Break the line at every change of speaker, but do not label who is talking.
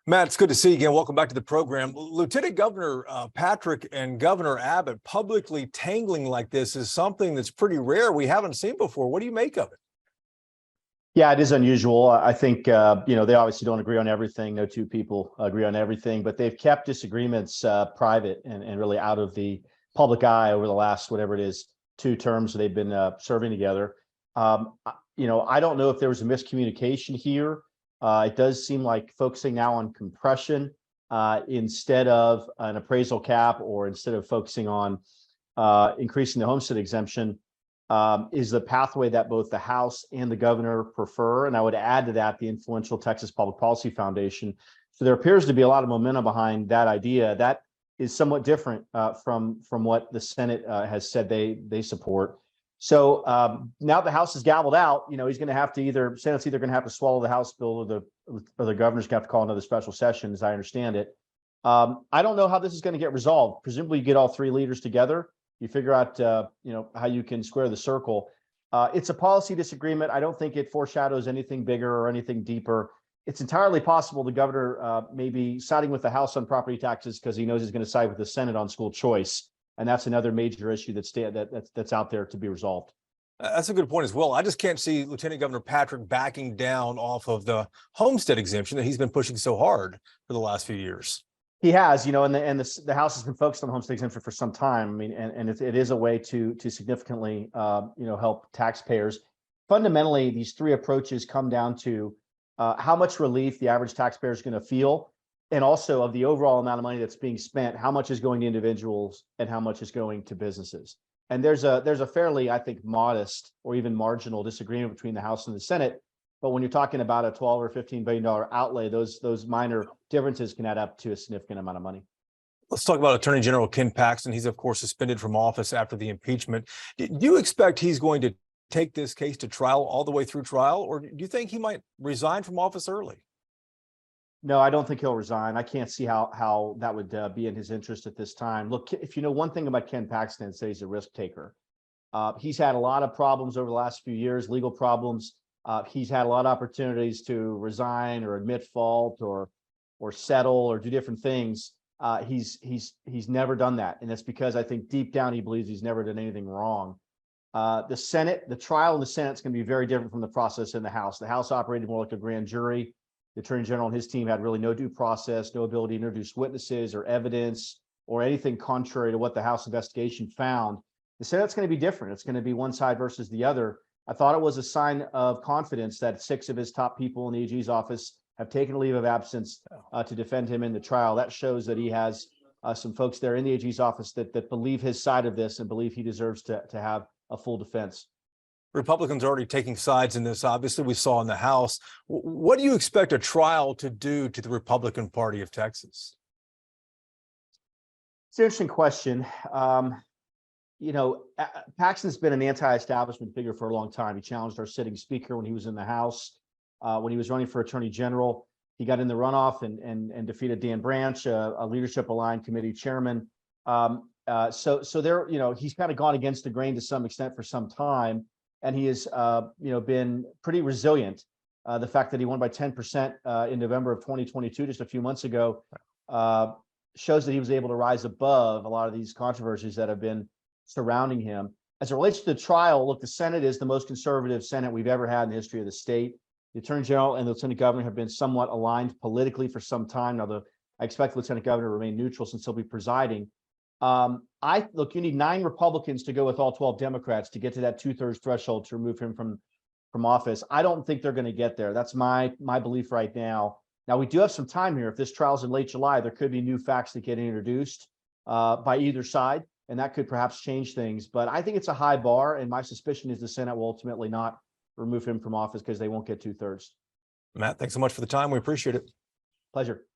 Matt, it's good to see you again. Welcome back to the program. Lieutenant Governor Patrick and Governor Abbott publicly tangling like this is something that's pretty rare. We haven't seen before. What do you make of it?
Yeah, it is unusual. I think, they obviously don't agree on everything. No two people agree on everything, but they've kept disagreements private and really out of the public eye over the last, whatever it is, 2 terms they've been serving together. I don't know if there was a miscommunication here. It does seem like focusing now on compression instead of an appraisal cap, or instead of focusing on increasing the homestead exemption is the pathway that both the House and the governor prefer. And I would add to that the influential Texas Public Policy Foundation. So there appears to be a lot of momentum behind that idea. That is somewhat different from what the Senate has said they support. So now the House is gavelled out. He's going to have to Senate's either going to have to swallow the House bill, or the governor's going to have to call another special session, as I understand it. I don't know how this is going to get resolved. Presumably, you get all 3 leaders together. You figure out, how you can square the circle. It's a policy disagreement. I don't think it foreshadows anything bigger or anything deeper. It's entirely possible the governor may be siding with the House on property taxes because he knows he's going to side with the Senate on school choice. And that's another major issue that's out there to be resolved.
That's a good point as well. I just can't see Lieutenant Governor Patrick backing down off of the homestead exemption that he's been pushing so hard for the last few years.
He has, and the House has been focused on the homestead exemption for some time. I mean, and it is a way to significantly, help taxpayers. Fundamentally, these 3 approaches come down to how much relief the average taxpayer is going to feel, and also of the overall amount of money that's being spent, how much is going to individuals and how much is going to businesses. And there's a fairly, I think, modest or even marginal disagreement between the House and the Senate. But when you're talking about a $12 or $15 billion outlay, those minor differences can add up to a significant amount of money.
Let's talk about Attorney General Ken Paxton. He's, of course, suspended from office after the impeachment. Do you expect he's going to take this case to trial all the way through trial, or do you think he might resign from office early?
No, I don't think he'll resign. I can't see how that would be in his interest at this time. Look, if you know one thing about Ken Paxton, say he's a risk taker. He's had a lot of problems over the last few years, legal problems. He's had a lot of opportunities to resign or admit fault or settle or do different things. He's never done that, and that's because I think deep down he believes he's never done anything wrong. The trial in the Senate is going to be very different from the process in the House. The House operated more like a grand jury. The Attorney General and his team had really no due process, no ability to introduce witnesses or evidence or anything contrary to what the House investigation found. The Senate's going to be different. It's going to be one side versus the other. I thought it was a sign of confidence that 6 of his top people in the AG's office have taken a leave of absence to defend him in the trial. That shows that he has some folks there in the AG's office that believe his side of this and believe he deserves to have a full defense.
Republicans are already taking sides in this. Obviously, we saw in the House. What do you expect a trial to do to the Republican Party of Texas?
It's an interesting question. Paxton's been an anti-establishment figure for a long time. He challenged our sitting speaker when he was in the House. When he was running for Attorney General, he got in the runoff and defeated Dan Branch, a leadership aligned committee chairman. So there, he's kind of gone against the grain to some extent for some time, and he has, been pretty resilient. The fact that he won by 10% in November of 2022, just a few months ago, shows that he was able to rise above a lot of these controversies that have been surrounding him. As it relates to the trial, look, the Senate is the most conservative Senate we've ever had in the history of the state. The Attorney General and the Lieutenant Governor have been somewhat aligned politically for some time. Now, I expect the Lieutenant Governor to remain neutral since he'll be presiding. Look, you need 9 Republicans to go with all 12 Democrats to get to that 2/3 threshold to remove him from office. I don't think they're going to get there. That's my belief right now. Now, we do have some time here. If this trial's in late July, there could be new facts that get introduced by either side, and that could perhaps change things. But I think it's a high bar, and my suspicion is the Senate will ultimately not remove him from office because they won't get 2/3.
Matt, thanks so much for the time. We appreciate it.
Pleasure.